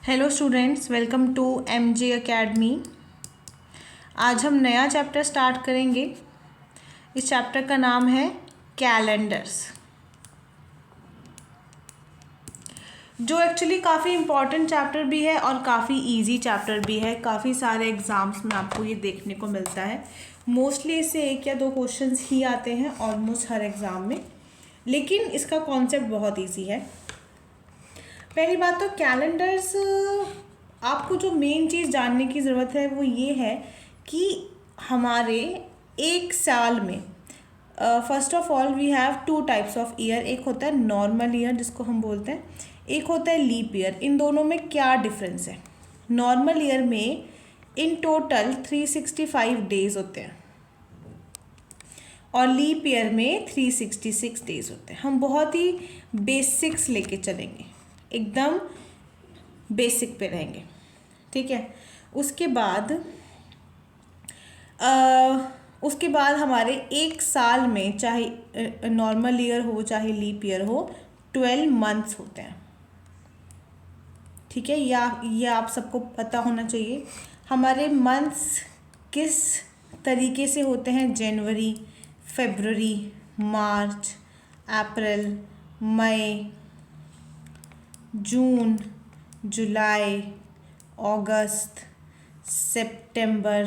Hello students, welcome to MJ academy. आज हम नया चैप्टर स्टार्ट करेंगे। इस चैप्टर का नाम है कैलेंडर्स, जो एक्चुअली काफ़ी इम्पॉर्टेंट चैप्टर भी है और काफ़ी इजी चैप्टर भी है। काफ़ी सारे एग्ज़ाम्स में आपको ये देखने को मिलता है। मोस्टली इससे 1 या 2 क्वेश्चंस ही आते हैं ऑलमोस्ट हर एग्ज़ाम में, लेकिन इसका कॉन्सेप्ट बहुत ईजी है। पहली बात तो कैलेंडर्स, आपको जो मेन चीज़ जानने की ज़रूरत है वो ये है कि हमारे एक साल में first of all we have 2 types of year. एक होता है नॉर्मल ईयर जिसको हम बोलते हैं, एक होता है लीप ईयर। इन दोनों में क्या डिफरेंस है? नॉर्मल ईयर में इन टोटल 365 डेज होते हैं और लीप ईयर में 366 डेज होते हैं। हम बहुत ही बेसिक्स लेके चलेंगे, एकदम बेसिक पे रहेंगे, ठीक है। उसके बाद हमारे एक साल में, चाहे नॉर्मल ईयर हो चाहे लीप ईयर हो, 12 मंथ्स होते हैं, ठीक है। ये आप सबको पता होना चाहिए। हमारे मंथ्स किस तरीके से होते हैं? जनवरी, फरवरी, मार्च, अप्रैल, मई, जून, जुलाई, अगस्त, सितंबर,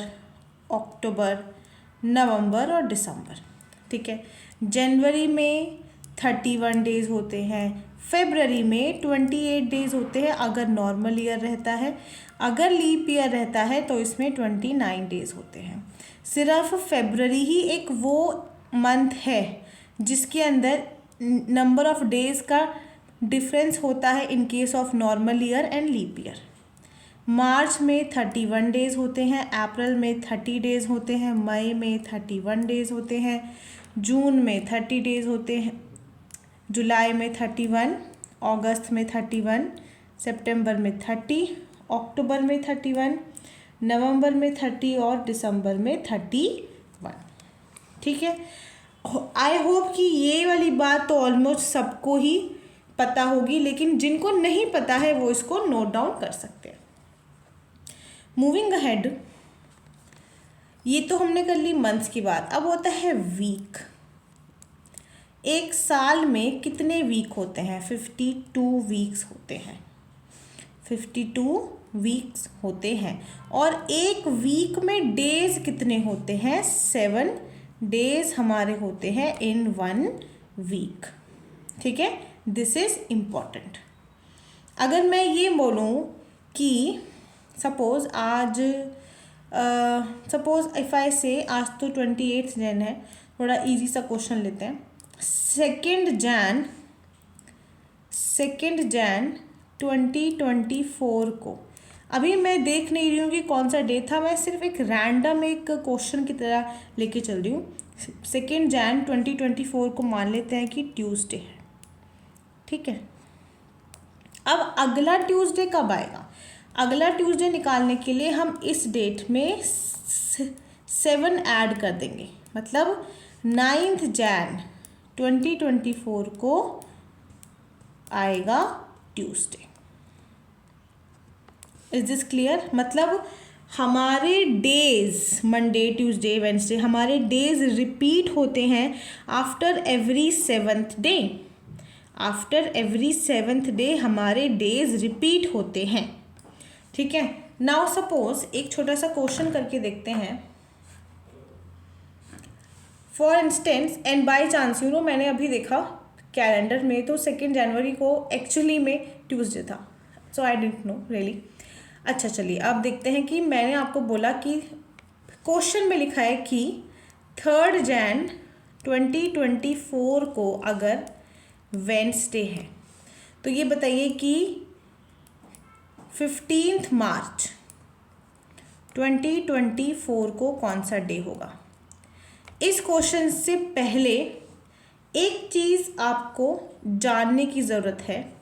अक्टूबर, नवंबर और दिसंबर, ठीक है। जनवरी में 31 डेज़ होते हैं, फरवरी में 28 डेज़ होते हैं अगर नॉर्मल ईयर रहता है। अगर लीप ईयर रहता है तो इसमें 29 डेज़ होते हैं। सिर्फ फरवरी ही एक वो मंथ है जिसके अंदर नंबर ऑफ डेज़ का डिफरेंस होता है in case of normal year and leap year. March में 31 डेज़ होते हैं, अप्रैल में 30 डेज़ होते हैं, मई में 31 डेज़ होते हैं, जून में 30 डेज़ होते हैं, जुलाई में 31, अगस्त में 31, सितंबर में 30, अक्टूबर में 31, नवंबर में 30 और दिसंबर में 31, ठीक है। आई होप कि ये वाली बात तो ऑलमोस्ट सबको ही पता होगी, लेकिन जिनको नहीं पता है वो इसको नोट डाउन कर सकते हैं। मूविंग अहेड, ये तो हमने कर ली मंथ्स की बात। अब होता है वीक। एक साल में कितने वीक होते हैं? 52 वीक्स होते हैं। 52 वीक्स होते हैं। और एक वीक में डेज कितने होते हैं? 7 डेज हमारे होते हैं इन 1 वीक, ठीक है। This is important. अगर मैं ये बोलूँ कि सपोज आज सपोज इफ़ आई से आज तो 28 जैन है, थोड़ा इजी सा क्वेश्चन लेते हैं। सेकेंड जैन 2024 को, अभी मैं देख नहीं रही हूँ कि कौन सा डे था, मैं सिर्फ एक रैंडम एक क्वेश्चन की तरह लेके चल रही हूँ। 2 जैन 2024 को मान लेते हैं कि ट्यूसडे है, ठीक है। अब अगला ट्यूसडे कब आएगा? अगला ट्यूसडे निकालने के लिए हम इस डेट में 7 ऐड कर देंगे, मतलब 9 जैन 2024 को आएगा ट्यूसडे। Is this clear? मतलब हमारे डेज, मंडे, ट्यूसडे, वेंसडे, हमारे डेज रिपीट होते हैं after every 7th day. After every 7th day हमारे डेज रिपीट होते हैं, ठीक है। नाउ सपोज एक छोटा सा क्वेश्चन करके देखते हैं। For instance and by chance, मैंने अभी देखा कैलेंडर में तो 2 जनवरी को एक्चुअली में ट्यूसडे था, सो आई डिडंट नो रियली। अच्छा चलिए अब देखते हैं कि मैंने आपको बोला कि क्वेश्चन में लिखा है कि 3 जैन 2024 को अगर वेंसडे है तो ये बताइए कि 15 मार्च 2024 को कौन सा डे होगा। इस क्वेश्चन से पहले एक चीज़ आपको जानने की ज़रूरत है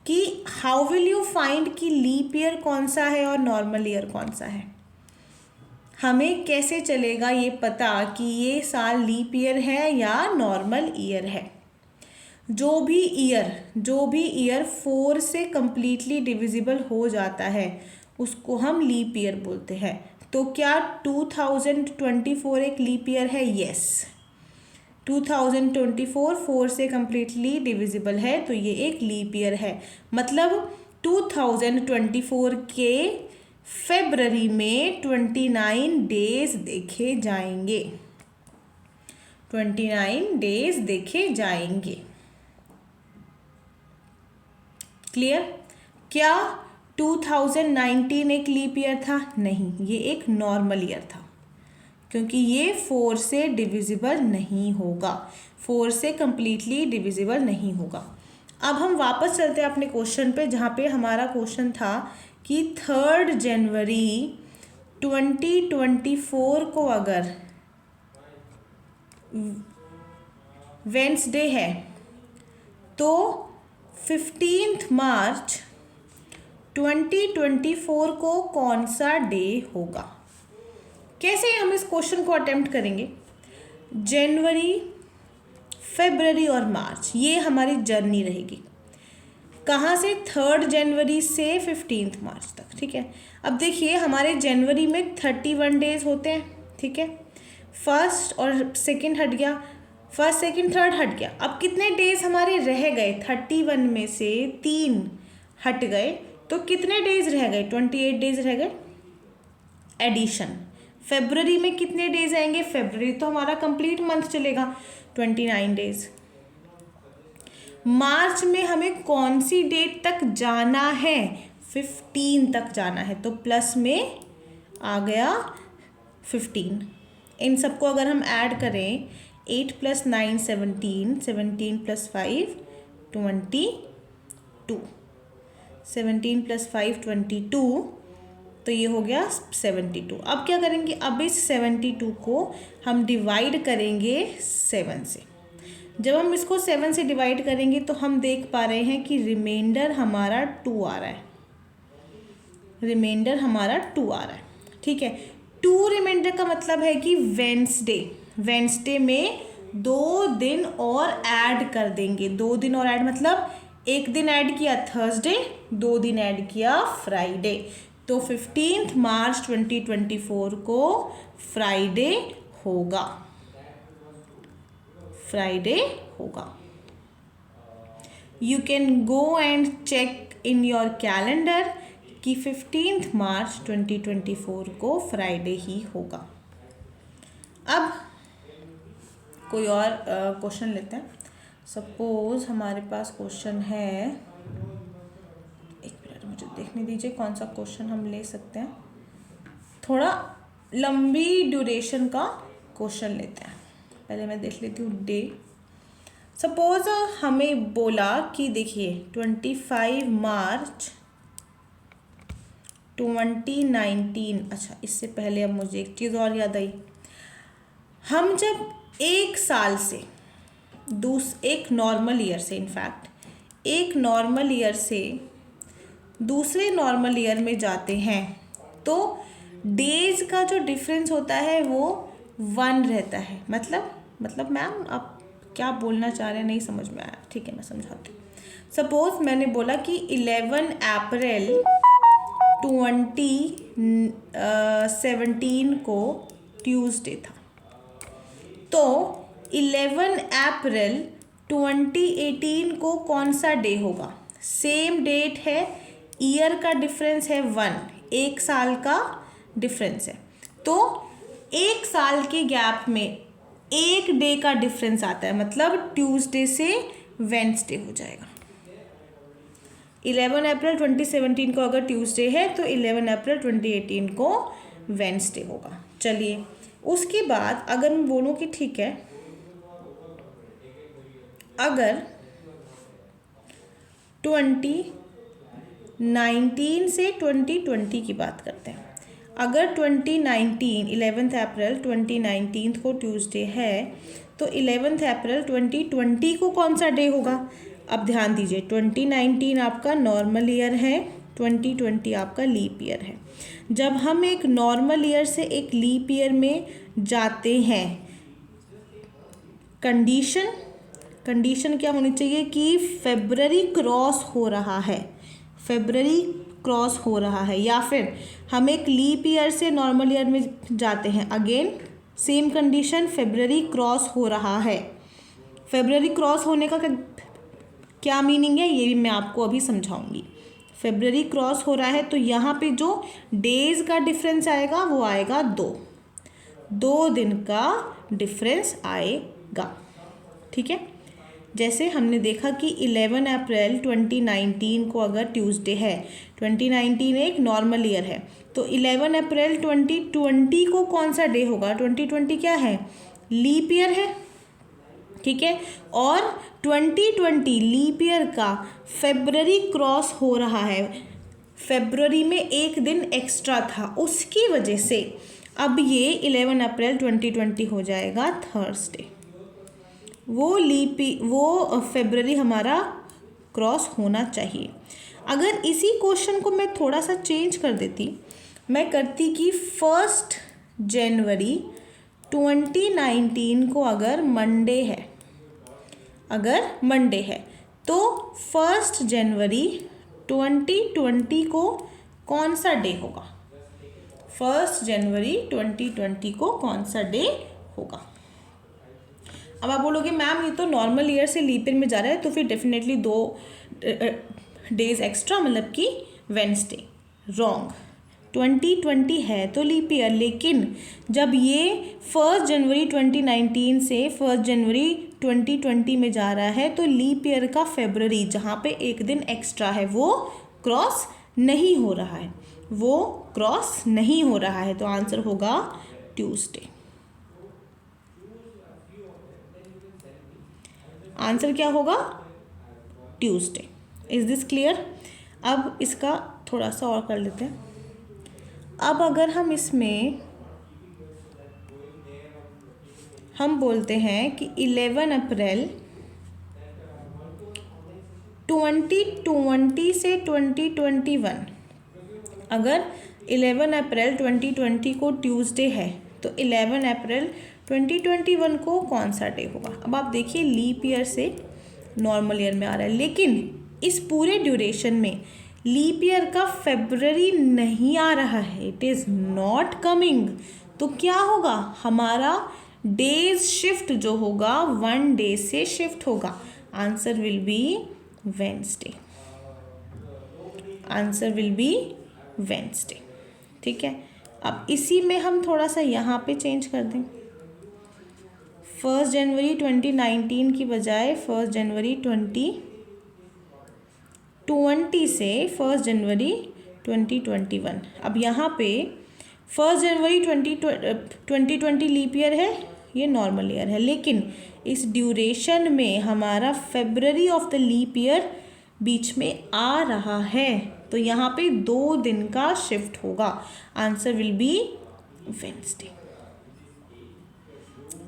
कि हाउ विल यू फाइंड कि लीप ईयर कौन सा है और नॉर्मल ईयर कौन सा है। हमें कैसे चलेगा ये पता कि ये साल लीप ईयर है या नॉर्मल ईयर है? जो भी ईयर 4 से कम्प्लीटली डिविजिबल हो जाता है उसको हम लीप ईयर बोलते हैं। तो क्या 2024 एक लीप ईयर है? यस, 2024 4 से कम्प्लीटली डिविजिबल है तो ये एक लीप ईयर है। मतलब 2024 के फरवरी में 29 डेज देखे जाएंगे, 29 डेज देखे जाएंगे। क्लियर? क्या 2019 एक लीप ईयर था? नहीं, ये एक नॉर्मल ईयर था, क्योंकि ये 4 से डिविजिबल नहीं होगा, 4 से कम्प्लीटली डिविजिबल नहीं होगा। अब हम वापस चलते हैं अपने क्वेश्चन पे, जहाँ पे हमारा क्वेश्चन था कि 3 जनवरी 2024 को अगर वेंसडे है तो 15 मार्च 2024 को कौन सा डे होगा? कैसे हम इस क्वेश्चन को अटेम्प्ट करेंगे? जनवरी, फरवरी और मार्च, ये हमारी जर्नी रहेगी। कहाँ से? 3 जनवरी से 15 मार्च तक। ठीक है, अब देखिए हमारे जनवरी में 31 डेज होते हैं। ठीक है, फर्स्ट और सेकंड हट गया, फर्स्ट सेकंड थर्ड हट गया। अब कितने डेज हमारे रह गए? 31 में से 3 हट गए तो कितने डेज रह गए? 28 डेज रह गए। एडिशन, फरवरी में कितने डेज आएंगे? फरवरी तो हमारा कंप्लीट मंथ चलेगा, 29 डेज। मार्च में हमें कौन सी डेट तक जाना है? 15 तक जाना है, तो प्लस में आ गया 15। इन सबको अगर हम ऐड करें, 8 + 9 17, 17 + 5 22, 17 + 5 22, तो ये हो गया 72। अब क्या करेंगे? अब इस 72 को हम डिवाइड करेंगे 7 से। जब हम इसको 7 से डिवाइड करेंगे तो हम देख पा रहे हैं कि रिमाइंडर हमारा 2 आ रहा है, रिमाइंडर हमारा 2 आ रहा है। ठीक है, 2 रिमाइंडर का मतलब है कि वेंसडे में 2 दिन और ऐड कर देंगे। 2 दिन और ऐड मतलब 1 दिन ऐड किया थर्सडे, 2 दिन ऐड किया फ्राइडे, तो 15 मार्च 2024 को फ्राइडे होगा, फ्राइडे होगा। You can go and check in your calendar कि 15 मार्च 2024 को फ्राइडे ही होगा। अब कोई और क्वेश्चन लेते हैं। सपोज हमारे पास क्वेश्चन है, एक मिनट मुझे देखने दीजिए कौन सा क्वेश्चन हम ले सकते हैं। थोड़ा लंबी ड्यूरेशन का क्वेश्चन लेते हैं। पहले मैं देख लेती हूँ डे। सपोज हमें बोला कि देखिए 25 मार्च 2019, अच्छा इससे पहले अब मुझे एक चीज़ और याद आई। हम जब एक साल से एक नॉर्मल ईयर से, इनफैक्ट एक नॉर्मल ईयर से दूसरे नॉर्मल ईयर में जाते हैं तो डेज का जो डिफरेंस होता है वो 1 रहता है। मतलब मैम आप क्या बोलना चाह रहे हैं नहीं समझ में आया। ठीक है, मैं समझाती हूँ। सपोज मैंने बोला कि 11 अप्रैल 2017 को ट्यूसडे था, तो 11 अप्रैल 2018 को कौन सा डे होगा? सेम डेट है, ईयर का डिफरेंस है 1, 1 साल का डिफरेंस है, तो 1 साल के गैप में 1 डे का डिफरेंस आता है, मतलब ट्यूसडे से वेंसडे हो जाएगा। 11 अप्रैल 2017 को अगर ट्यूसडे है तो 11 अप्रैल 2018 को वेंसडे होगा। चलिए, उसके बाद अगर मैं बोलूँ कि ठीक है, अगर 2019 से 2020 की बात करते हैं, अगर 2019 11 अप्रैल 2019 को ट्यूसडे है तो 11 अप्रैल 2020 को कौन सा डे होगा? अब ध्यान दीजिए, 2019 आपका नॉर्मल ईयर है, 2020 आपका लीप ईयर है। जब हम एक नॉर्मल ईयर से एक लीप ईयर में जाते हैं, कंडीशन कंडीशन क्या होनी चाहिए कि फेब्रवरी क्रॉस हो रहा है, फेब्रवरी क्रॉस हो रहा है, या फिर हम एक लीप ईयर से नॉर्मल ईयर में जाते हैं, again same condition, February cross हो रहा है। फेब्रवरी क्रॉस होने का क्या मीनिंग है ये भी मैं आपको अभी समझाऊंगी। फेब्रवरी क्रॉस हो रहा है तो यहाँ पे जो डेज का डिफरेंस आएगा वो आएगा 2 दिन का डिफरेंस आएगा, ठीक है। जैसे हमने देखा कि 11 अप्रैल 2019 को अगर ट्यूसडे है, 2019 एक नॉर्मल ईयर है, तो 11 अप्रैल 2020 को कौन सा डे होगा? 2020 क्या है? लीप ईयर है, ठीक है। और 2020 लीप ईयर का फेब्रवरी क्रॉस हो रहा है, फेब्रवरी में एक दिन एक्स्ट्रा था, उसकी वजह से अब ये 11 अप्रैल 2020 हो जाएगा थर्सडे। वो फेब्रवरी हमारा क्रॉस होना चाहिए। अगर इसी क्वेश्चन को मैं थोड़ा सा चेंज कर देती, मैं करती कि 1 जनवरी 2019 को अगर मंडे है, अगर मंडे है तो 1 जनवरी 2020 को कौन सा डे होगा? 1 जनवरी 2020 को कौन सा डे होगा? अब आप बोलोगे मैम ये तो नॉर्मल ईयर से लीप ईयर में जा रहा है, तो फिर डेफिनेटली 2 डेज एक्स्ट्रा, मतलब कि वेंसडे। रॉन्ग, 2020 है तो लीप ईयर, लेकिन जब ये 1 जनवरी 2019 से 1 जनवरी 2020 में जा रहा है तो लीप ईयर का फेब्रवरी, जहाँ पे एक दिन एक्स्ट्रा है, वो क्रॉस नहीं हो रहा है, वो क्रॉस नहीं हो रहा है, तो आंसर होगा ट्यूसडे। आंसर क्या होगा? ट्यूसडे। Is this clear? अब इसका थोड़ा सा और कर लेते हैं। अब अगर हम इसमें हम बोलते हैं कि 11 अप्रैल 2020 से 2021, अगर 11 अप्रैल 2020 को ट्यूसडे है तो 11 अप्रैल 2021 को कौन सा डे होगा? अब आप देखिए लीप ईयर से नॉर्मल ईयर में आ रहा है, लेकिन इस पूरे ड्यूरेशन में लीप ईयर का फेब्रवरी नहीं आ रहा है, इट इज़ नॉट कमिंग। तो क्या होगा? हमारा डेज शिफ्ट जो होगा 1 डे से शिफ्ट होगा। Answer will be Wednesday, answer will be Wednesday, ठीक है। अब इसी में हम थोड़ा सा यहाँ पे चेंज कर दें, 1 जनवरी 2019 की बजाय 1 जनवरी 2020 से 1 जनवरी 2021। अब यहाँ पे 1 जनवरी 2020 लीप ईयर है, ये नॉर्मल ईयर है, लेकिन इस ड्यूरेशन में हमारा February of the leap year बीच में आ रहा है, तो यहाँ पे 2 दिन का शिफ्ट होगा। Answer will be Wednesday,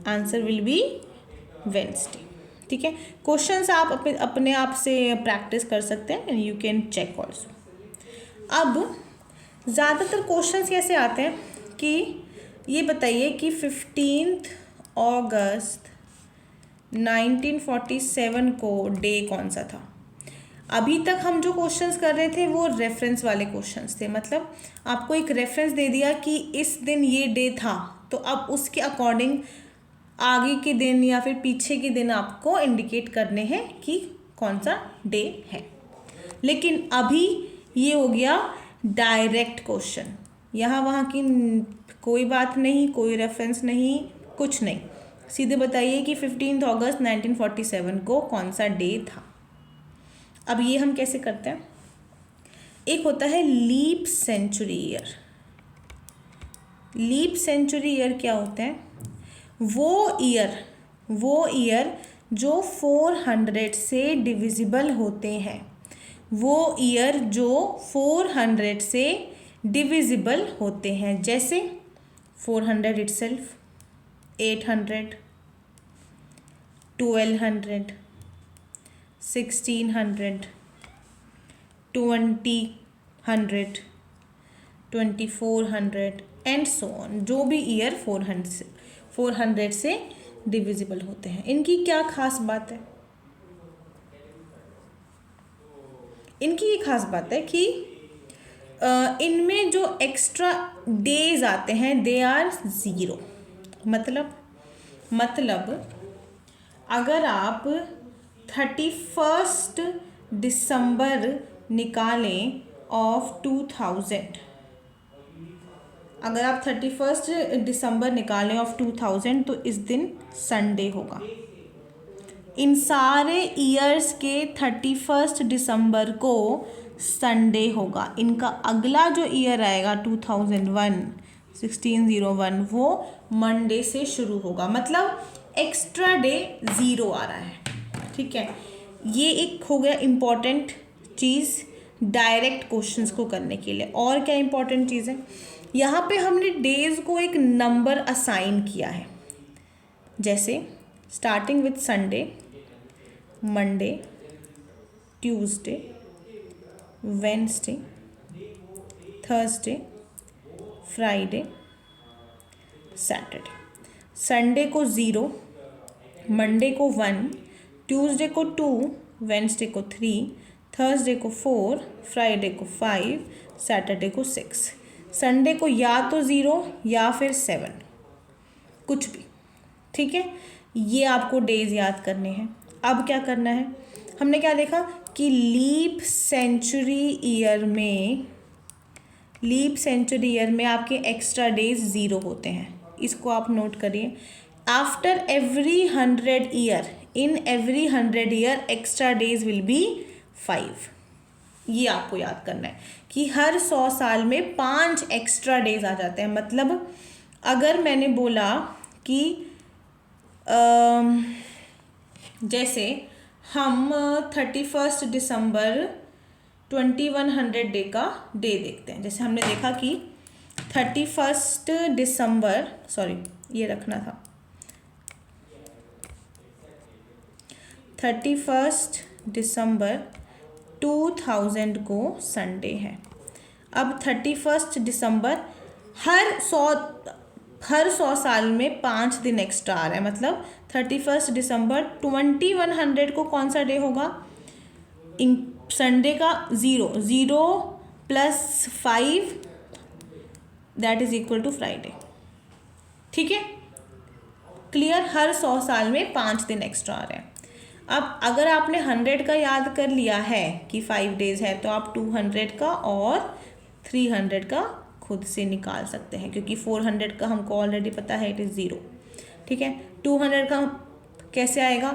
answer will be Wednesday, ठीक है। क्वेश्चंस आप अपने आप से प्रैक्टिस कर सकते हैं, यू कैन चेक ऑल्सो। अब ज़्यादातर क्वेश्चंस कैसे आते हैं कि ये बताइए कि 15 अगस्त 1947 को डे कौन सा था? अभी तक हम जो क्वेश्चंस कर रहे थे वो रेफरेंस वाले क्वेश्चंस थे, मतलब आपको एक रेफरेंस दे दिया कि इस दिन ये डे था, तो अब उसके अकॉर्डिंग आगे के दिन या फिर पीछे के दिन आपको इंडिकेट करने हैं कि कौन सा डे है। लेकिन अभी ये हो गया डायरेक्ट क्वेश्चन, यहाँ वहाँ की कोई बात नहीं, कोई रेफरेंस नहीं, कुछ नहीं, सीधे बताइए कि 15 अगस्त 1947 को कौन सा डे था। अब ये हम कैसे करते हैं? एक होता है leap century year. Leap century year क्या होते हैं? वो ईयर जो 400 से डिविजिबल होते हैं, वो ईयर जो 400 से डिविजिबल होते हैं, जैसे 400 इटसेल्फ, 800, 1200, 1600, 2000, 2400 एंड सो ऑन। जो भी ईयर 400 से डिविजिबल होते हैं, इनकी क्या खास बात है? इनकी ये खास बात है कि इनमें जो एक्स्ट्रा डेज आते हैं दे आर ज़ीरो। मतलब अगर आप 31 दिसंबर निकालें ऑफ 2000, अगर आप 31 दिसंबर निकालें ऑफ 2000 तो इस दिन संडे होगा। इन सारे ईयर्स के 31 दिसंबर को संडे होगा। इनका अगला जो ईयर आएगा 2001 1601 वो मंडे से शुरू होगा। मतलब एक्स्ट्रा डे ज़ीरो आ रहा है। ठीक है, ये एक हो गया इम्पॉर्टेंट चीज़ डायरेक्ट क्वेश्चंस को करने के लिए। और क्या इम्पॉर्टेंट चीज़ है, यहाँ पे हमने डेज को एक नंबर असाइन किया है। जैसे starting with Sunday, Monday, Tuesday, Wednesday, Thursday, Friday, Saturday. Sunday को 0, मंडे को 1, ट्यूसडे को 2, वेंसडे को 3, थर्सडे को 4, फ्राइडे को 5, सैटरडे को 6। संडे को या तो 0 या फिर 7, कुछ भी। ठीक है, ये आपको डेज याद करने हैं। अब क्या करना है, हमने क्या देखा कि लीप सेंचुरी ईयर में आपके एक्स्ट्रा डेज 0 होते हैं। इसको आप नोट करिए। After every 100 year, in every 100 year extra days will be 5। ये आपको याद करना है कि हर 100 साल में 5 एक्स्ट्रा डेज आ जाते हैं। मतलब अगर मैंने बोला कि जैसे हम 31 दिसंबर 2100 डे का डे देखते हैं। जैसे हमने देखा कि 31 दिसंबर, सॉरी ये रखना था, 31 दिसंबर 2000 को संडे है। अब 31 दिसंबर हर 100 साल में 5 दिन एक्स्ट्रा आ रहा है। मतलब 31 दिसंबर 2100 को कौन सा डे होगा, संडे का 0 + 5 that is equal to Friday. ठीक है, क्लियर। हर 100 साल में 5 दिन एक्स्ट्रा आ रहे हैं। अब अगर आपने 100 का याद कर लिया है कि 5 डेज है तो आप 200 का और 300 का खुद से निकाल सकते हैं, क्योंकि 400 का हमको ऑलरेडी पता है इट इज़ 0। ठीक है, 200 का कैसे आएगा,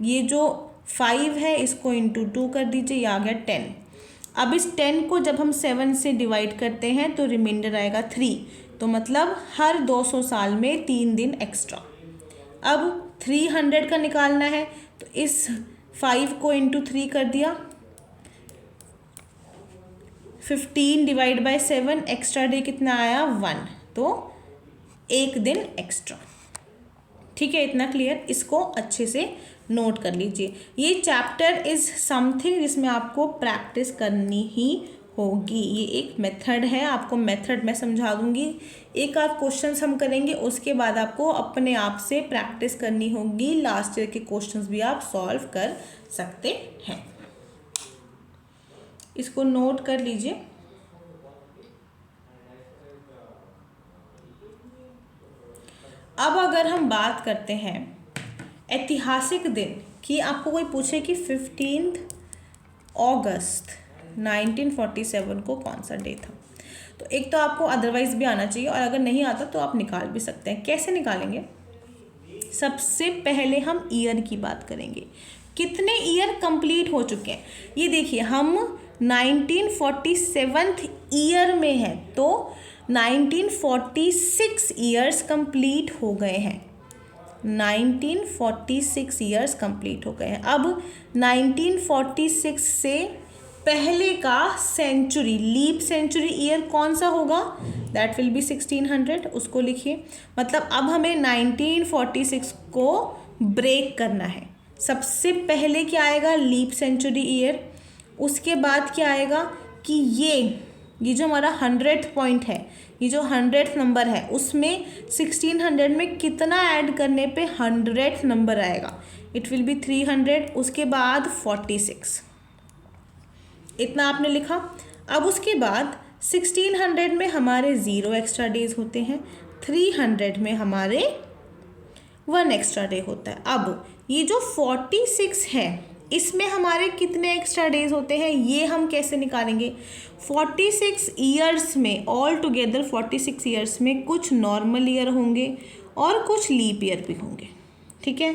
ये जो 5 है इसको इंटू 2 कर दीजिए, ये आ गया 10। अब इस 10 को जब हम 7 से डिवाइड करते हैं तो रिमाइंडर आएगा 3। तो मतलब हर 200 साल में 3 दिन एक्स्ट्रा। अब 300 का निकालना है तो इस 5 को इंटू 3 कर दिया, 15 डिवाइड बाय 7, एक्स्ट्रा डे कितना आया 1, तो 1 दिन एक्स्ट्रा। ठीक है, इतना क्लियर। इसको अच्छे से नोट कर लीजिए। ये चैप्टर इज़ समथिंग जिसमें आपको प्रैक्टिस करनी ही होगी। ये एक मेथड है, आपको मेथड मैं समझा दूंगी। एक आध क्वेश्चंस हम करेंगे, उसके बाद आपको अपने आप से प्रैक्टिस करनी होगी। लास्ट ईयर के क्वेश्चंस भी आप सॉल्व कर सकते हैं। इसको नोट कर लीजिए। अब अगर हम बात करते हैं ऐतिहासिक दिन की, आपको कोई पूछे कि 15 अगस्त 1947 को कौन सा डे था, तो एक तो आपको अदरवाइज भी आना चाहिए, और अगर नहीं आता तो आप निकाल भी सकते हैं। कैसे निकालेंगे, सबसे पहले हम ईयर की बात करेंगे। कितने ईयर कंप्लीट हो चुके हैं, ये देखिए हम 1947 ईयर में हैं, तो 1946 ईयर्स कंप्लीट हो गए हैं। 1946 ईयर्स कंप्लीट हो गए हैं। अब 1946 से पहले का सेंचुरी, लीप सेंचुरी ईयर कौन सा होगा, दैट विल बी 1600, उसको लिखिए। मतलब अब हमें 1946 को ब्रेक करना है। सबसे पहले क्या आएगा, लीप सेंचुरी ईयर। उसके बाद क्या आएगा कि ये जो हमारा 100th पॉइंट है, ये जो 100th नंबर है, उसमें 1600 में कितना ऐड करने पे 100th नंबर आएगा, इट विल बी 300। उसके बाद 46, इतना आपने लिखा। अब उसके बाद 1600 में हमारे 0 एक्स्ट्रा डेज होते हैं, 300 में हमारे 1 एक्स्ट्रा डे होता है। अब ये जो 46 है इसमें हमारे कितने एक्स्ट्रा डेज होते हैं ये हम कैसे निकालेंगे। 46 ईयर्स में, ऑल टुगेदर 46 ईयर्स में कुछ नॉर्मल ईयर होंगे और कुछ लीप ईयर भी होंगे, ठीक है।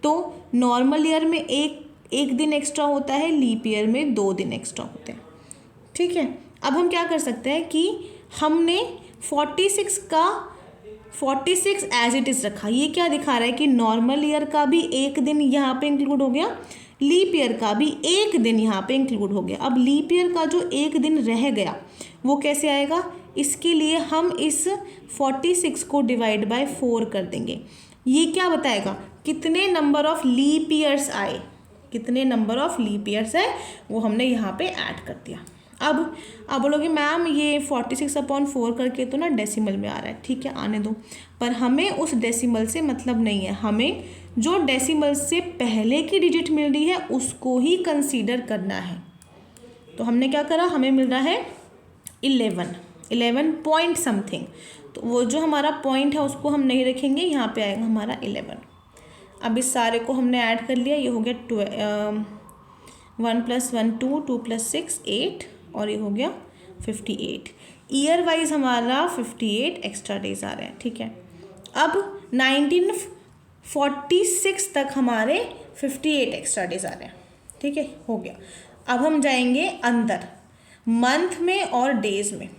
तो नॉर्मल ईयर में एक दिन एक्स्ट्रा होता है, लीप ईयर में 2 दिन एक्स्ट्रा होते हैं, ठीक है। अब हम क्या कर सकते हैं कि हमने 46 एज इट इज़ रखा। ये क्या दिखा रहा है कि नॉर्मल ईयर का भी एक दिन यहाँ पे इंक्लूड हो गया, लीप ईयर का भी एक दिन यहाँ पे इंक्लूड हो गया। अब लीप ईयर का जो एक दिन रह गया वो कैसे आएगा, इसके लिए हम इस 46 को डिवाइड बाय 4 कर देंगे। ये क्या बताएगा कितने नंबर ऑफ लीप ईयर्स आए, कितने नंबर ऑफ लीप ईयर्स है वो हमने यहाँ पे ऐड कर दिया। अब बोलोगे मैम ये 46/4 करके तो ना डेसिमल में आ रहा है, ठीक है आने दो, पर हमें उस डेसिमल से मतलब नहीं है, हमें जो डेसिमल से पहले की डिजिट मिल रही है उसको ही कंसीडर करना है। तो हमने क्या करा, हमें मिल रहा है 11 पॉइंट समथिंग, तो वो जो हमारा पॉइंट है उसको हम नहीं रखेंगे, यहाँ पे आएगा हमारा 11। अब इस सारे को हमने ऐड कर लिया, ये हो गया 1 + 1 2, 2 + 6 8 और ये हो गया 58। ईयर वाइज हमारा 58 एक्स्ट्रा डेज आ रहे हैं, ठीक है। अब 1946 तक हमारे 58 एक्स्ट्रा डेज आ रहे हैं, ठीक है हो गया। अब हम जाएंगे अंदर मंथ में और डेज में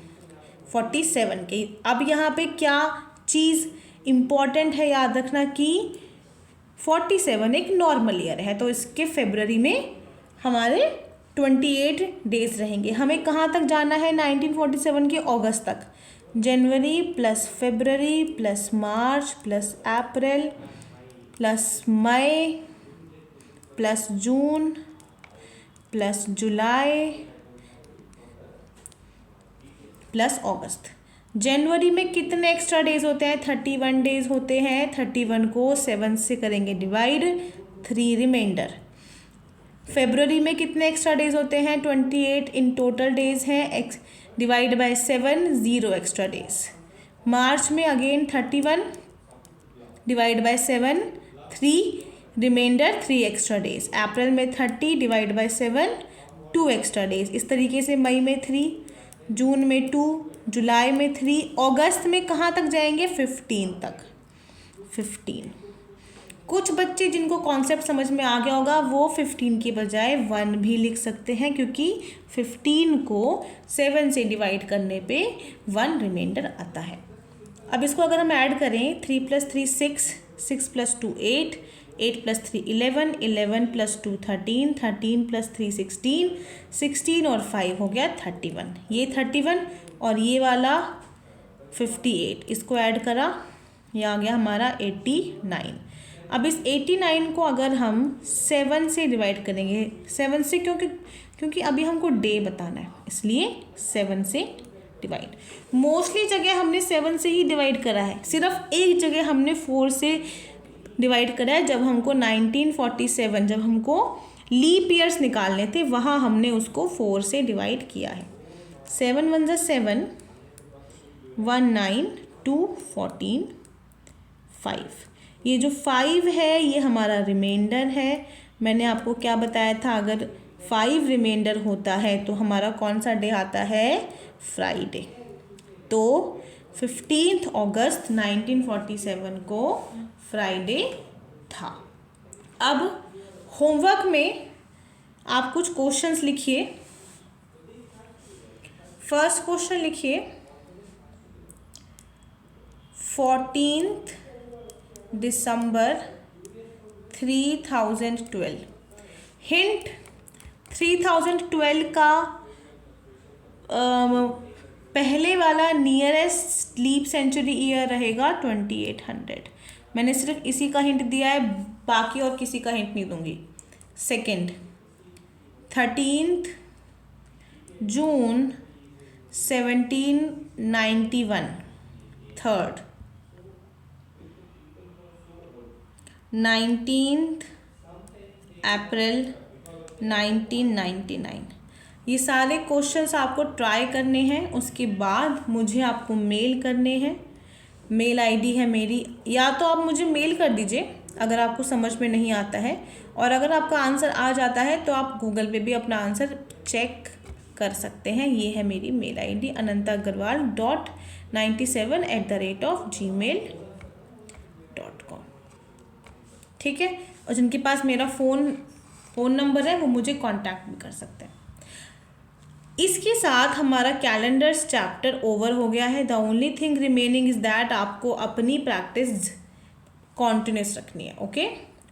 47 के। अब यहाँ पे क्या चीज़ इम्पॉर्टेंट है याद रखना कि 47 एक नॉर्मल ईयर है, तो इसके फरवरी में हमारे 28 डेज रहेंगे। हमें कहाँ तक जाना है 1947 के अगस्त तक, जनवरी प्लस फरवरी प्लस मार्च प्लस अप्रैल प्लस मई प्लस जून प्लस जुलाई प्लस अगस्त। जनवरी में कितने एक्स्ट्रा डेज होते हैं, 31 डेज होते हैं। 31 को 7 से करेंगे डिवाइड, 3 रिमाइंडर। फरवरी में कितने एक्स्ट्रा डेज होते हैं, 28 इन टोटल डेज हैं, divide by 7, 0 extra days. March में again 31 divide by 7, 3 remainder, 3 extra days. April में 30 डिवाइड बाय 7, 2 एक्स्ट्रा डेज। इस तरीके से मई में 3, जून में 2, जुलाई में 3, अगस्त में कहाँ तक जाएंगे 15 तक, 15। कुछ बच्चे जिनको कॉन्सेप्ट समझ में आ गया होगा वो 15 के बजाय 1 भी लिख सकते हैं, क्योंकि 15 को 7 से डिवाइड करने पे 1 रिमाइंडर आता है। अब इसको अगर हम ऐड करें 3 + 3 6, 6 + 2 8, 8 + 3 11, 11 + 2 13, 13 + 3 16, 16 और 5 हो गया 31। ये 31 और ये वाला 58, इसको ऐड करा, ये आ गया हमारा 89। अब इस 89 को अगर हम 7 से डिवाइड करेंगे, 7 से क्योंकि अभी हमको डे बताना है इसलिए 7 से डिवाइड। मोस्टली जगह हमने 7 से ही डिवाइड करा है, सिर्फ एक जगह हमने 4 से डिवाइड करा है, जब हमको 1947 जब हमको लीप ईयर्स निकालने थे वहाँ हमने उसको 4 से डिवाइड किया है। 7 × 1 = 7, 1 9 2 14 5। ये जो 5 है ये हमारा रिमाइंडर है। मैंने आपको क्या बताया था, अगर 5 रिमाइंडर होता है तो हमारा कौन सा डे आता है, फ्राइडे। तो 15 अगस्त 1947 को फ्राइडे था। अब होमवर्क में आप कुछ क्वेश्चंस लिखिए। फर्स्ट क्वेश्चन लिखिए, 14 दिसंबर 3012। हिंट, 3012 का पहले वाला नियरेस्ट लीप सेंचुरी ईयर रहेगा 2800। मैंने सिर्फ इसी का हिंट दिया है, बाकी और किसी का हिंट नहीं दूंगी। सेकंड, 13 जून 1791। थर्ड, 19 अप्रैल 1999। ये सारे क्वेश्चंस आपको ट्राई करने हैं, उसके बाद मुझे आपको मेल करने हैं। मेल आईडी है मेरी, या तो आप मुझे मेल कर दीजिए अगर आपको समझ में नहीं आता है, और अगर आपका आंसर आ जाता है तो आप गूगल पे भी अपना आंसर चेक कर सकते हैं। ये है मेरी मेल आईडी anantaagarwal.97@gmail.com। ठीक है, और जिनके पास मेरा फ़ोन नंबर है वो मुझे कांटेक्ट भी कर सकते हैं। इसके साथ हमारा कैलेंडर्स चैप्टर ओवर हो गया है। The only thing remaining is that आपको अपनी प्रैक्टिस कॉन्टिन्यूस रखनी है।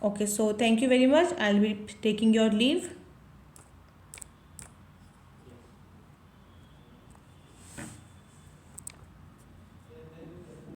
Okay, so thank you very much. I will be taking your leave.